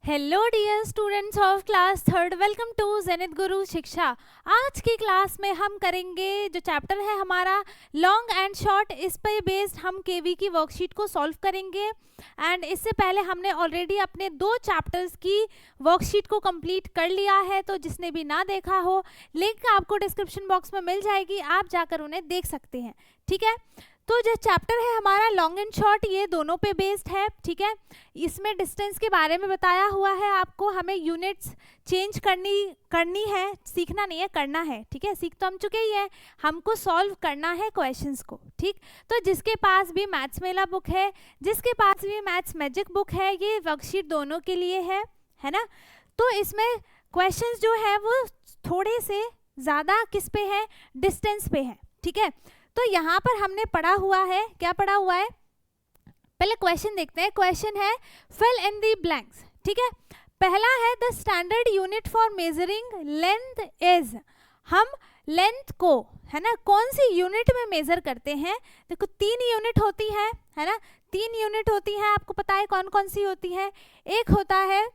Hello dear students of class third, welcome to Zenith Guru Shiksha. आज की class में हम करेंगे जो चैप्टर है हमारा लॉन्ग एंड शॉर्ट, इस पर बेस्ड हम केवी की वर्कशीट को सॉल्व करेंगे। एंड इससे पहले हमने ऑलरेडी अपने 2 चैप्टर्स की वर्कशीट को कंप्लीट कर लिया है, तो जिसने भी ना देखा हो लिंक आपको डिस्क्रिप्शन बॉक्स में मिल जाएगी, आप जाकर उन्हें देख सकते हैं। ठीक है, तो जो चैप्टर है हमारा लॉन्ग एंड शॉर्ट, ये दोनों पे बेस्ड है। ठीक है, इसमें डिस्टेंस के बारे में बताया हुआ है आपको, हमें यूनिट्स चेंज करनी है, सीखना नहीं है, करना है। ठीक है, सीख तो हम चुके ही हैं, हमको सॉल्व करना है क्वेश्चंस को। ठीक, तो जिसके पास भी मैथ्स मेला बुक है, जिसके पास भी मैथ्स मैजिक बुक है, ये वर्कशीट दोनों के लिए है ना। तो इसमें क्वेश्चंस जो है वो थोड़े से ज़्यादा किस पे है, डिस्टेंस पे है। ठीक है, तो यहाँ पर हमने पढ़ा हुआ है, क्या पढ़ा हुआ है, पहले क्वेश्चन देखते हैं। क्वेश्चन है फिल इन दी ब्लैंक्स। ठीक है, पहला है the standard unit for measuring length is. हम लेंथ को, है ना, कौन सी यूनिट में मेजर करते हैं। देखो 3 यूनिट होती है ना, 3 यूनिट होती है, आपको पता है कौन कौन सी होती है। एक होता है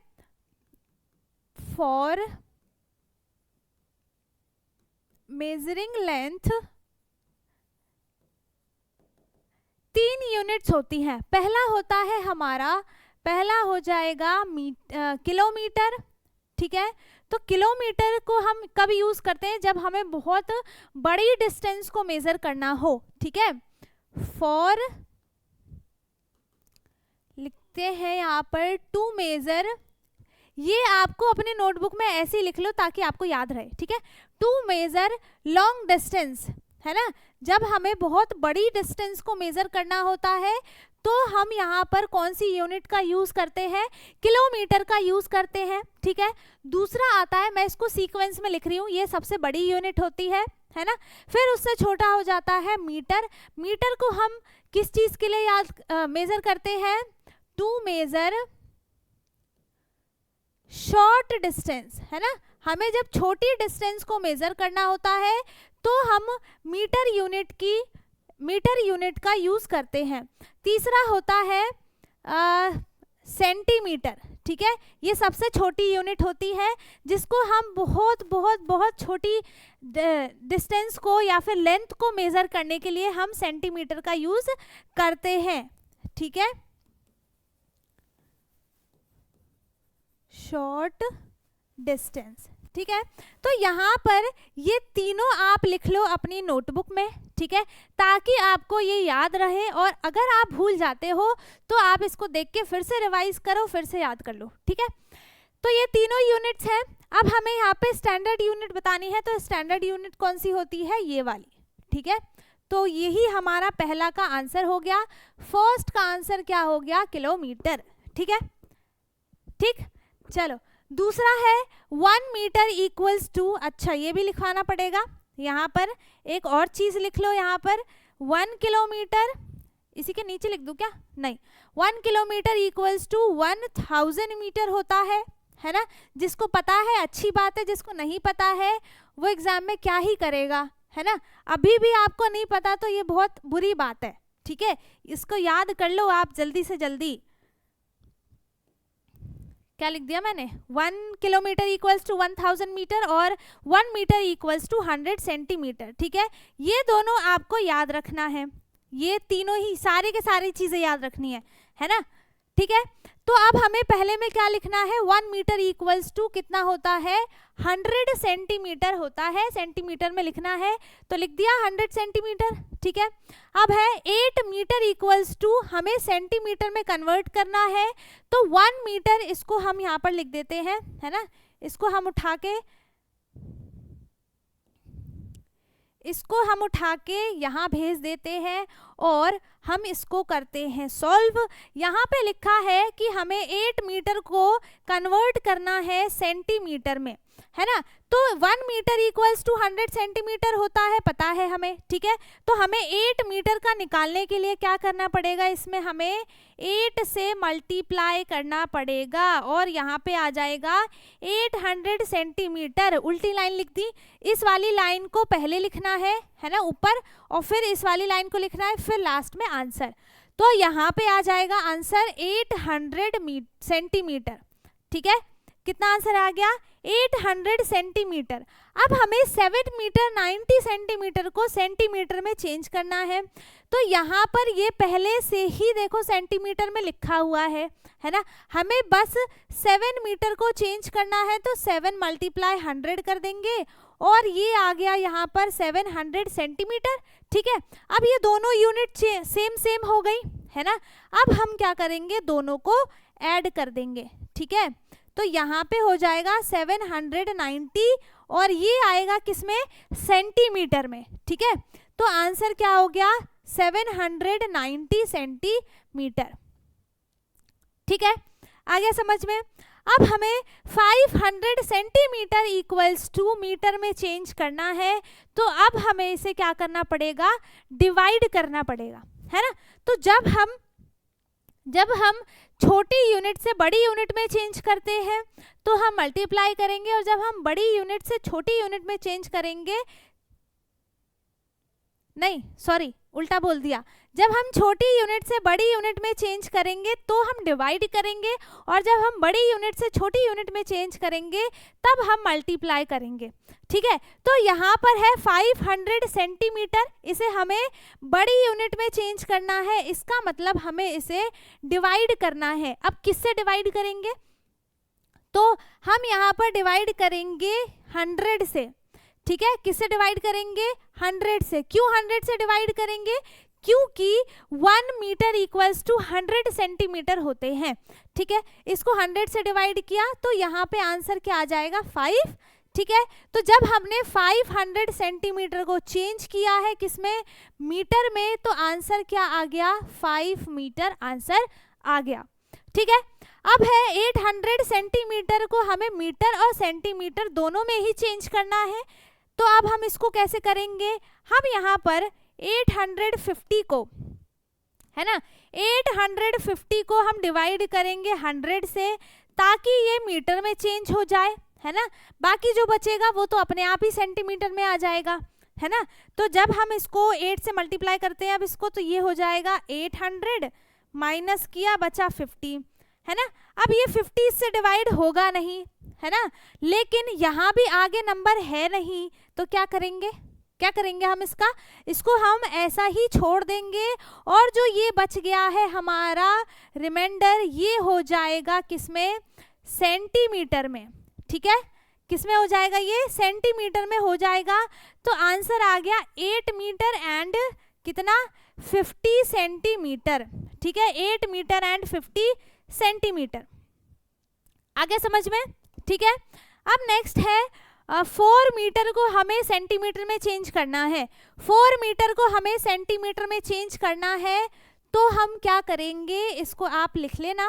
फॉर मेजरिंग लेंथ, 3 यूनिट्स होती हैं। पहला होता है हमारा, पहला हो जाएगा किलोमीटर। ठीक है, तो किलोमीटर को हम कब यूज करते हैं, जब हमें बहुत बड़ी डिस्टेंस को मेजर करना हो। ठीक है, फॉर लिखते हैं यहाँ पर टू मेजर, ये आपको अपने नोटबुक में ऐसे ही लिख लो ताकि आपको याद रहे। ठीक है, टू मेजर लॉन्ग डिस्टेंस, है ना, जब हमें बहुत बड़ी डिस्टेंस को मेजर करना होता है तो हम यहाँ पर कौन सी यूनिट का यूज करते हैं, किलोमीटर का यूज करते हैं। ठीक है, दूसरा आता है, मैं इसको सीक्वेंस में लिख रही हूँ, ये सबसे बड़ी यूनिट होती है ना, फिर उससे छोटा हो जाता है मीटर। मीटर को हम किस चीज के लिए मेजर करते हैं, टू मेजर शॉर्ट डिस्टेंस, है ना, हमें जब छोटी डिस्टेंस को मेजर करना होता है तो हम मीटर यूनिट का यूज करते हैं। तीसरा होता है सेंटीमीटर। ठीक है, ये सबसे छोटी यूनिट होती है जिसको हम बहुत बहुत बहुत छोटी डिस्टेंस को या फिर लेंथ को मेजर करने के लिए हम सेंटीमीटर का यूज करते हैं। ठीक है, शॉर्ट डिस्टेंस। ठीक है, तो यहाँ पर ये तीनों आप लिख लो अपनी नोटबुक में। ठीक है, ताकि आपको ये याद रहे, और अगर आप भूल जाते हो तो आप इसको देख के फिर से रिवाइज करो, फिर से याद कर लो। ठीक है, तो ये तीनों यूनिट्स हैं। अब हमें यहाँ पे स्टैंडर्ड यूनिट बतानी है, तो स्टैंडर्ड यूनिट कौन सी होती है, ये वाली। ठीक है, तो यही हमारा पहला का आंसर हो गया। फर्स्ट का आंसर क्या हो गया, किलोमीटर। ठीक है, ठीक, चलो दूसरा है 1 मीटर इक्वल्स टू, अच्छा ये भी लिखवाना पड़ेगा, यहाँ पर एक और चीज लिख लो, यहाँ पर 1 किलोमीटर, इसी के नीचे लिख दूं क्या, नहीं, 1 किलोमीटर इक्वल्स टू 1000 मीटर होता है ना। जिसको पता है अच्छी बात है, जिसको नहीं पता है वो एग्जाम में क्या ही करेगा, है ना। अभी भी आपको नहीं पता तो ये बहुत बुरी बात है। ठीक है, इसको याद कर लो आप जल्दी से जल्दी। क्या लिख दिया मैंने, 1 किलोमीटर इक्वल्स टू 1000 मीटर और 1 मीटर इक्वल्स टू 100 सेंटीमीटर। ठीक है, ये दोनों आपको याद रखना है, ये तीनों ही सारे के सारी चीजें याद रखनी है ना। ठीक है, तो अब हमें पहले में क्या लिखना है, 1 मीटर इक्वल्स टू कितना होता है, 100 सेंटीमीटर होता है, सेंटीमीटर में लिखना है, तो लिख दिया 100 सेंटीमीटर। ठीक है, अब है 8 मीटर इक्वल्स टू, हमें सेंटीमीटर में कन्वर्ट करना है, तो 1 मीटर इसको हम यहाँ पर लिख देते हैं, है ना, इसको हम उठा के यहाँ भेज देते हैं और हम इसको करते हैं सॉल्व। यहाँ पे लिखा है कि हमें 8 मीटर को कन्वर्ट करना है सेंटीमीटर में, है ना, तो 1 मीटर इक्वल्स टू 100 सेंटीमीटर होता है, पता है हमें। ठीक है, तो हमें 8 मीटर का निकालने के लिए क्या करना पड़ेगा, इसमें हमें 8 से मल्टीप्लाई करना पड़ेगा और यहाँ पे आ जाएगा 800 सेंटीमीटर। उल्टी लाइन लिख दी, इस वाली लाइन को पहले लिखना है ना ऊपर, और फिर इस वाली लाइन को लिखना है, फिर लास्ट में आंसर। तो यहाँ पे आ जाएगा आंसर 800 सेंटीमीटर। ठीक है, कितना आंसर आ गया 800 सेंटीमीटर। अब हमें 7 मीटर 90 सेंटीमीटर को सेंटीमीटर में चेंज करना है, तो यहाँ पर ये पहले से ही देखो सेंटीमीटर में लिखा हुआ है ना, हमें बस 7 मीटर को चेंज करना है, तो 7 × 100 कर देंगे और ये आ गया यहाँ पर 700 सेंटीमीटर। ठीक है, अब ये दोनों यूनिट सेम हो गई है ना। अब हम क्या करेंगे, दोनों को ऐड कर देंगे। ठीक है, तो यहाँ पे हो जाएगा 790 और ये आएगा किसमें, सेंटीमीटर में। ठीक है, तो आंसर क्या हो गया 790 सेंटीमीटर। ठीक है, आ गया समझ में। अब हमें 500 सेंटीमीटर इक्वल्स टू मीटर में चेंज करना है, तो अब हमें इसे क्या करना पड़ेगा, डिवाइड करना पड़ेगा, है ना। तो जब हम छोटी यूनिट से बड़ी यूनिट में चेंज करते हैं तो हम मल्टीप्लाई करेंगे, और जब हम बड़ी यूनिट से छोटी यूनिट में चेंज करेंगे, नहीं सॉरी उल्टा बोल दिया, जब हम छोटी यूनिट से बड़ी यूनिट में चेंज करेंगे तो हम डिवाइड करेंगे, और जब हम बड़ी यूनिट से छोटी यूनिट में चेंज करेंगे तब हम मल्टीप्लाई करेंगे। ठीक है, तो यहाँ पर है 500 सेंटीमीटर, इसे हमें बड़ी यूनिट में चेंज करना है, इसका मतलब हमें इसे डिवाइड करना है। अब किससे डिवाइड करेंगे, तो हम यहाँ पर डिवाइड करेंगे 100 से। ठीक है, किससे डिवाइड करेंगे, 100 से। क्यों 100 से डिवाइड करेंगे, क्योंकि 1 मीटर इक्वल्स टू 100 सेंटीमीटर होते हैं। ठीक है, इसको 100 से डिवाइड किया तो यहाँ पे आंसर क्या आ जाएगा 5। ठीक है, तो जब हमने 500 सेंटीमीटर को चेंज किया है किसमें, मीटर में, तो आंसर क्या आ गया 5 मीटर आंसर आ गया। ठीक है, अब है 800 सेंटीमीटर को हमें मीटर और सेंटीमीटर दोनों में ही चेंज करना है, तो अब हम इसको कैसे करेंगे, हम यहाँ पर 850 को, है ना, 850 को हम डिवाइड करेंगे 100 से, ताकि ये मीटर में चेंज हो जाए, है ना। बाकी जो बचेगा वो तो अपने आप ही सेंटीमीटर में आ जाएगा, है ना। तो जब हम इसको 8 से मल्टीप्लाई करते हैं अब इसको, तो ये हो जाएगा 800 माइनस किया बचा 50, है ना। अब ये 50 से डिवाइड होगा नहीं, है ना, लेकिन यहाँ भी आगे नंबर है नहीं, तो क्या करेंगे हम इसको हम ऐसा ही छोड़ देंगे, और जो ये बच गया है हमारा रिमाइंडर, ये हो जाएगा किसमें, सेंटीमीटर में। ठीक है, किसमें हो जाएगा, ये सेंटीमीटर में हो जाएगा। तो आंसर आ गया 8 मीटर एंड कितना 50 सेंटीमीटर। ठीक है, 8 मीटर एंड 50 सेंटीमीटर। आगे समझ में। ठीक है, अब नेक्स्ट है 4 मीटर को हमें सेंटीमीटर में चेंज करना है। 4 मीटर को हमें सेंटीमीटर में चेंज करना है, तो हम क्या करेंगे, इसको आप लिख लेना।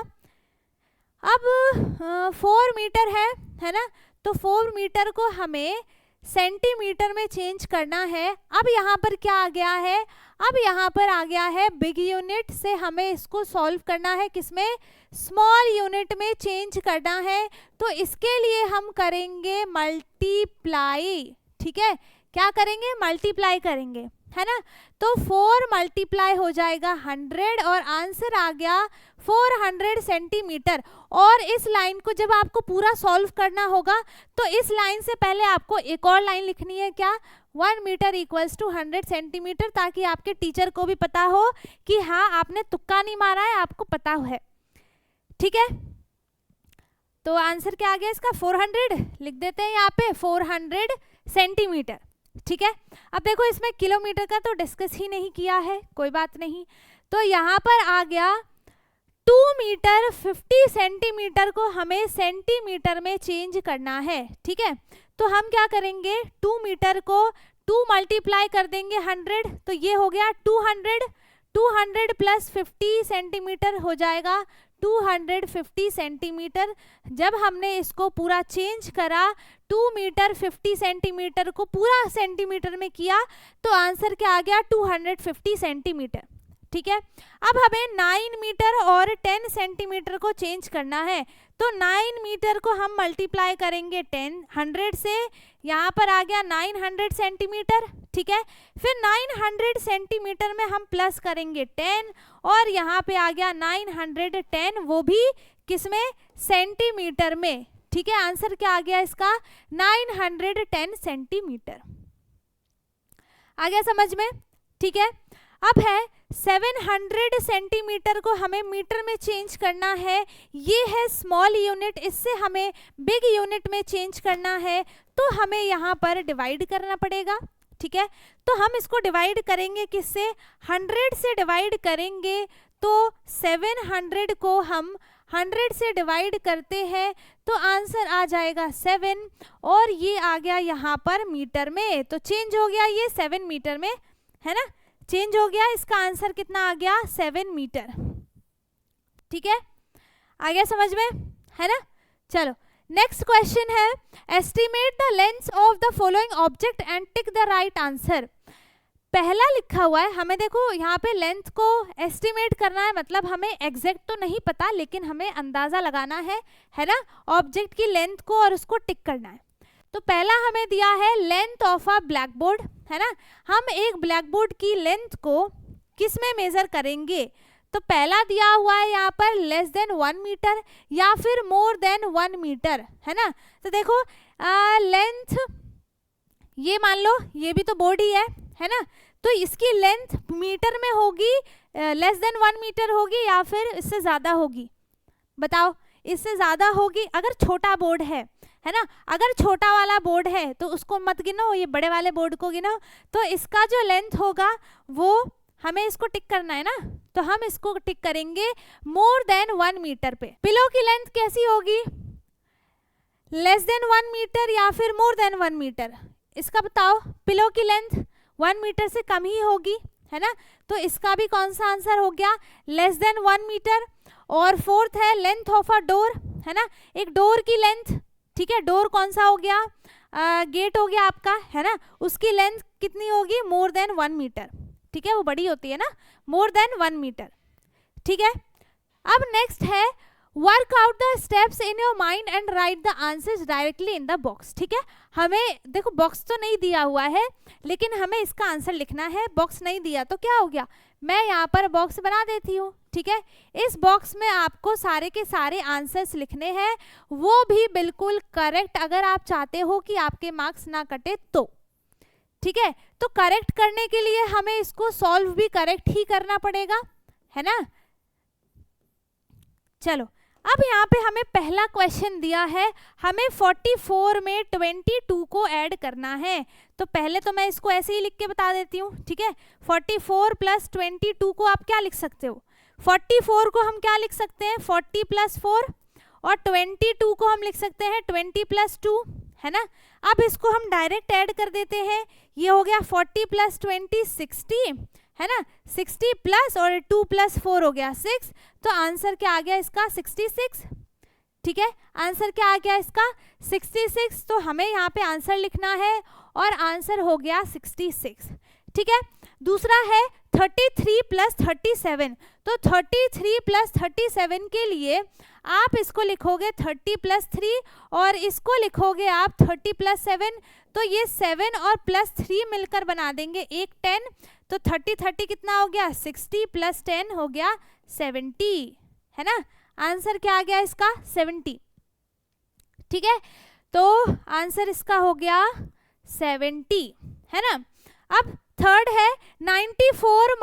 अब 4 मीटर है ना, तो 4 मीटर को हमें सेंटीमीटर में चेंज करना है। अब यहाँ पर क्या आ गया है, अब यहाँ पर आ गया है बिग यूनिट से हमें इसको सॉल्व करना है, किसमें, स्मॉल यूनिट में चेंज करना है। तो इसके लिए हम करेंगे मल्टीप्लाई। ठीक है, क्या करेंगे, मल्टीप्लाई करेंगे, है ना। तो 4 मल्टीप्लाई हो जाएगा 100 और आंसर आ गया 400 सेंटीमीटर। और इस लाइन को जब आपको पूरा सॉल्व करना होगा तो इस लाइन से पहले आपको एक और लाइन लिखनी है, क्या, 1 मीटर इक्वल्स टू 100 सेंटीमीटर, ताकि आपके टीचर को भी पता हो कि हाँ आपने तुक्का नहीं मारा है, आपको पता है। ठीक है, तो आंसर क्या आ गया इसका 400, लिख देते हैं यहाँ पे 400 सेंटीमीटर। ठीक है, अब देखो इसमें किलोमीटर का तो डिस्कस ही नहीं किया है, कोई बात नहीं। तो यहाँ पर आ गया 2 मीटर 50 सेंटीमीटर को हमें सेंटीमीटर में चेंज करना है। ठीक है, तो हम क्या करेंगे, 2 मीटर को 2 मल्टीप्लाई कर देंगे 100, तो ये हो गया 200 प्लस 50 सेंटीमीटर हो जाएगा 250 सेंटीमीटर। जब हमने इसको पूरा चेंज करा 2 मीटर 50 सेंटीमीटर को पूरा सेंटीमीटर में किया, तो आंसर क्या आ गया 250 सेंटीमीटर। ठीक है, अब हमें 9 मीटर और 10 सेंटीमीटर को चेंज करना है, तो 9 मीटर को हम मल्टीप्लाई करेंगे 100 से, यहाँ पर आ गया 900 सेंटीमीटर। ठीक है, फिर 900 सेंटीमीटर में हम प्लस करेंगे 10 और यहाँ पे आ गया 910, वो भी किसमें, सेंटीमीटर में। ठीक है, आंसर क्या आ गया इसका, 910 सेंटीमीटर। आ गया समझ में। ठीक है, अब है 700 सेंटीमीटर को हमें मीटर में चेंज करना है। ये है स्मॉल यूनिट, इससे हमें बिग यूनिट में चेंज करना है, तो हमें यहाँ पर डिवाइड करना पड़ेगा। ठीक है, तो हम इसको डिवाइड करेंगे किससे, 100 से डिवाइड करेंगे। तो 700 को हम 100 से डिवाइड करते हैं तो आंसर आ जाएगा 7, और ये आ गया यहाँ पर मीटर में, तो चेंज हो गया ये 7 मीटर में, है ना, चेंज हो गया। इसका आंसर कितना आ गया, 7 मीटर। ठीक है, आ गया समझ में, है ना। चलो नेक्स्ट क्वेश्चन है, estimate the length of the following object and tick the right answer. पहला लिखा हुआ है, हमें देखो यहाँ पे लेंथ को एस्टिमेट करना है, मतलब हमें एग्जैक्ट तो नहीं पता लेकिन हमें अंदाजा लगाना है ना, ऑब्जेक्ट की लेंथ को, और उसको टिक करना है। तो पहला हमें दिया है length of a black board, है ना। हम एक ब्लैक बोर्ड की लेंथ को किस में मेजर करेंगे, तो पहला दिया हुआ है यहाँ पर लेस देन 1 मीटर या फिर मोर देन 1 मीटर, है ना। तो देखो लेंथ, ये मान लो ये भी तो बोर्ड ही है ना, तो इसकी लेंथ मीटर में होगी, लेस देन 1 मीटर होगी या फिर इससे ज़्यादा होगी, बताओ। इससे ज़्यादा होगी अगर छोटा बोर्ड है ना। अगर छोटा वाला बोर्ड है तो उसको मत गिनो, ये बड़े वाले बोर्ड को गिनो। तो इसका जो लेंथ होगा वो हमें इसको टिक करना है ना, तो हम इसको टिक करेंगे मोर देन 1 मीटर पे। पिलो की लेंथ कैसी होगी, लेस देन 1 मीटर या फिर मोर देन 1 मीटर, इसका बताओ। पिलो की लेंथ 1 मीटर से कम ही होगी, है ना, तो इसका भी कौन सा आंसर हो गया, लेस देन 1 मीटर। और फोर्थ है लेंथ ऑफ अ डोर, है ना, एक डोर की लेंथ। ठीक है, डोर कौन सा हो गया, गेट हो गया आपका, है ना, उसकी लेंथ कितनी होगी, मोर देन 1 मीटर। ठीक है, वो बड़ी होती है ना, मोर देन 1 मीटर। ठीक है, अब नेक्स्ट है work out the steps in your mind and right the answers directly in the box. ठीक है, हमें देखो बॉक्स तो नहीं दिया हुआ है लेकिन हमें इसका आंसर लिखना है। बॉक्स नहीं दिया तो क्या हो गया, मैं यहाँ पर बॉक्स बना देती हूँ। ठीक है, इस बॉक्स में आपको सारे के सारे आंसर्स लिखने हैं, वो भी बिल्कुल करेक्ट, अगर आप चाहते हो कि आपके मार्क्स ना कटे तो। ठीक है, तो करेक्ट करने के लिए हमें इसको सॉल्व भी करेक्ट ही करना पड़ेगा, है ना। चलो अब यहाँ पे हमें पहला क्वेश्चन दिया है, हमें 44 में 22 को ऐड करना है। तो पहले तो मैं इसको ऐसे ही लिख के बता देती हूँ। ठीक है, 44 + 22 को आप क्या लिख सकते हो, 44 को हम क्या लिख सकते हैं, 40 + 4, और 22 को हम लिख सकते हैं 20 + 2, है ना। अब इसको हम डायरेक्ट ऐड कर देते हैं, ये हो गया 40 + 20 60, है ना, 60 प्लस और 2 + 4 हो गया 6, तो आंसर क्या आ गया इसका 66। ठीक है, आंसर क्या आ गया इसका 66, तो हमें यहाँ पे आंसर लिखना है और आंसर हो गया 66। ठीक है, दूसरा है 33 + 37, तो 33 + 37 के लिए आप इसको लिखोगे 30 + 3 और इसको लिखोगे आप 30 + 7, तो ये 7 और +3 मिलकर बना देंगे एक 10, तो 30 कितना हो गया 60 + 10 हो गया 70, है ना। आंसर क्या आ गया इसका 70। ठीक है, तो आंसर इसका हो गया 70, है ना। अब थर्ड है 94 -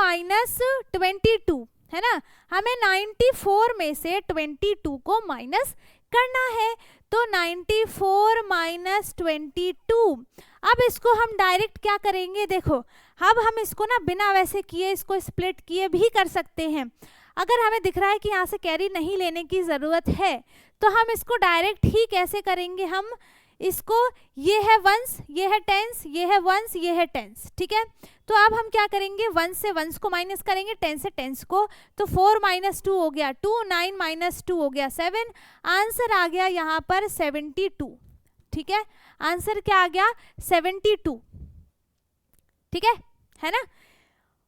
22, है ना, हमें 94 में से 22 को माइनस करना है, तो 94 - 22। अब इसको हम डायरेक्ट क्या करेंगे, देखो अब हम इसको ना बिना वैसे किए इसको स्प्लिट किए भी कर सकते हैं। अगर हमें दिख रहा है कि यहाँ से कैरी नहीं लेने की ज़रूरत है तो हम इसको डायरेक्ट ही कैसे करेंगे, हम इसको, ये है वंस, ये है टेंस, ये है वंस, ये है टेंस। ठीक है, तो अब हम क्या करेंगे, वंस से वंस को माइनस करेंगे, टेंस से टेंस को, तो 4 - 2 हो गया 2, 9 - 2 हो गया 7, आंसर आ गया यहाँ पर 72। ठीक है, आंसर क्या आ गया 72। ठीक है ना।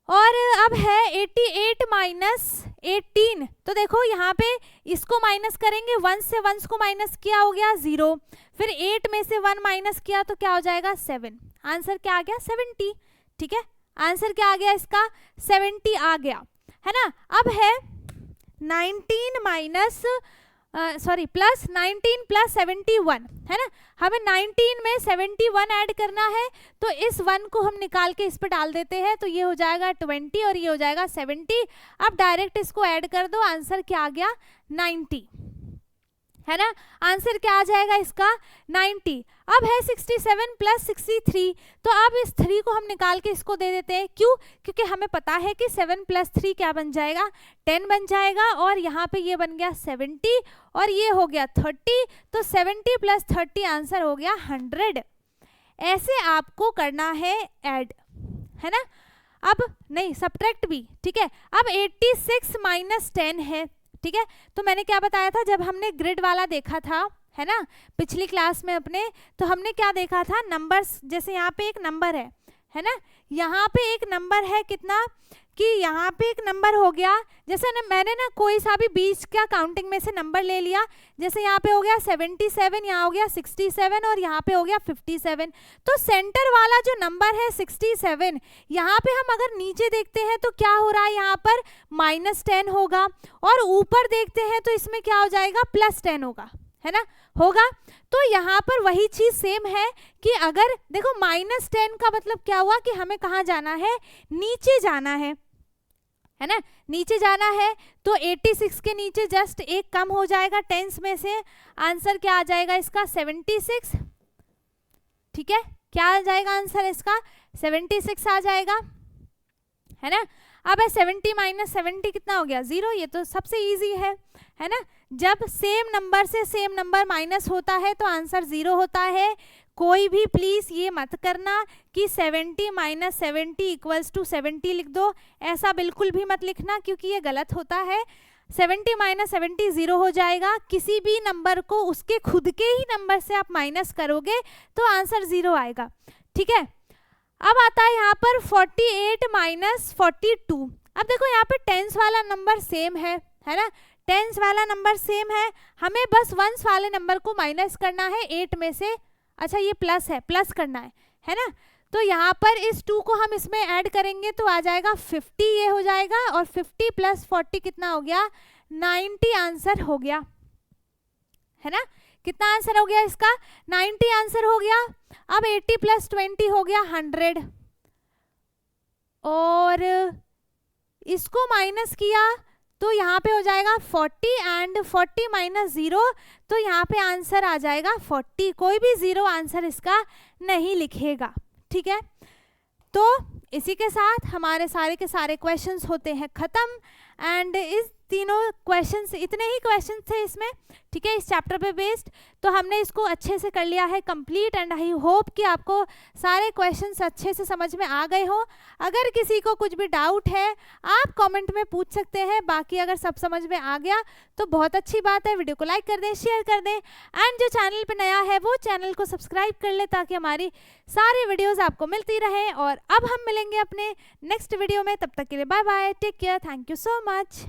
और अब है 88 - 18, तो देखो यहाँ पे इसको माइनस करेंगे, 1 से 1 को माइनस किया हो गया 0, फिर 8 में से 1 माइनस किया तो क्या हो जाएगा 7, आंसर क्या आ गया 70। ठीक है, आंसर क्या आ गया इसका 70 आ गया, है ना। अब है 19 - सॉरी प्लस 19 प्लस 71 है ना, हमें 19 में 71 ऐड करना है, तो इस 1 को हम निकाल के इस पे डाल देते हैं, तो ये हो जाएगा 20 और ये हो जाएगा 70। अब डायरेक्ट इसको ऐड कर दो, आंसर क्या आ गया 90, है ना। आंसर क्या आ जाएगा इसका 90। अब है 67 प्लस 63, तो अब इस 3 को हम निकाल के इसको दे देते हैं, क्यों, क्योंकि हमें पता है कि 7 प्लस 3 क्या बन जाएगा 10 बन जाएगा, और यहाँ पे ये बन गया 70 और ये हो गया 30, तो 70 प्लस 30 आंसर हो गया 100। ऐसे आपको करना है ऐड, है ना। अब नहीं सब्ट्रैक्ट भी, ठीक है। अब 86 माइनस 10 है, ठीक है। तो मैंने क्या बताया था जब हमने ग्रिड वाला देखा था, है ना, पिछली क्लास में अपने, तो हमने क्या देखा था, नंबर्स, जैसे यहाँ पे एक नंबर है ना, यहाँ पे एक नंबर है कितना, कि यहाँ पे एक नंबर हो गया, जैसे ना मैंने ना कोई सा भी बीच का काउंटिंग में से नंबर ले लिया, जैसे यहाँ पे हो गया 77, यहाँ हो गया 67 और यहाँ पे हो गया 57, तो सेंटर वाला जो नंबर है 67, यहाँ पे हम अगर नीचे देखते हैं तो क्या हो रहा है, यहाँ पर -10 होगा, और ऊपर देखते हैं तो इसमें क्या हो जाएगा +10 होगा, है ना, होगा। तो यहाँ पर वही चीज सेम है कि अगर देखो -10 का मतलब क्या हुआ कि हमें कहाँ जाना है, नीचे जाना है ना, नीचे जाना है, तो 86 के नीचे जस्ट एक कम हो जाएगा टेंस में से, आंसर क्या आ जाएगा इसका 76, ठीक है, क्या आ जाएगा आंसर इसका 76 आ जाएगा, है ना। अब है 70 माइनस 70 कितना हो गया 0, ये तो सबसे इजी है ना। जब सेम नंबर से सेम नंबर माइनस होता है तो आंसर 0 होता है। कोई भी प्लीज ये मत करना कि 70 माइनस 70 इक्वल्स टू 70 लिख दो, ऐसा बिल्कुल भी मत लिखना, क्योंकि ये गलत होता है। 70 माइनस 70 0 हो जाएगा, किसी भी नंबर को उसके खुद के ही नंबर से आप माइनस करोगे तो आंसर 0 आएगा, ठीक है। अब आता है यहाँ पर 48 माइनस 42। अब देखो यहाँ पे टेंस वाला नंबर सेम है ना, टेंस वाला नंबर सेम है, हमें बस वंस वाले नंबर को माइनस करना है 8 में से, अच्छा ये प्लस है, प्लस करना है ना। तो यहाँ पर इस 2 को हम इसमें ऐड करेंगे तो आ जाएगा 50, ये हो जाएगा, और 50 प्लस 40 कितना हो गया 90 आंसर हो गया, है ना। कितना आंसर हो गया इसका 90 आंसर हो गया। अब 80 प्लस 20 हो गया 100, और इसको माइनस किया तो यहाँ पे हो जाएगा 40 एंड 40 माइनस 0, तो यहाँ पे आंसर आ जाएगा 40। कोई भी 0 आंसर इसका नहीं लिखेगा, ठीक है। तो इसी के साथ हमारे सारे के सारे क्वेश्चंस होते हैं खत्म, एंड इस तीनों क्वेश्चंस, इतने ही क्वेश्चंस थे इसमें, ठीक है, इस चैप्टर पे बेस्ड। तो हमने इसको अच्छे से कर लिया है कंप्लीट, एंड आई होप कि आपको सारे क्वेश्चंस अच्छे से समझ में आ गए हो। अगर किसी को कुछ भी डाउट है आप कमेंट में पूछ सकते हैं, बाकी अगर सब समझ में आ गया तो बहुत अच्छी बात है। वीडियो को लाइक कर दें, शेयर कर दें, एंड जो चैनल पर नया है वो चैनल को सब्सक्राइब कर ले, ताकि हमारी सारी वीडियोज़ आपको मिलती रहे। और अब हम मिलेंगे अपने नेक्स्ट वीडियो में, तब तक के लिए bye bye, take care, thank you so much.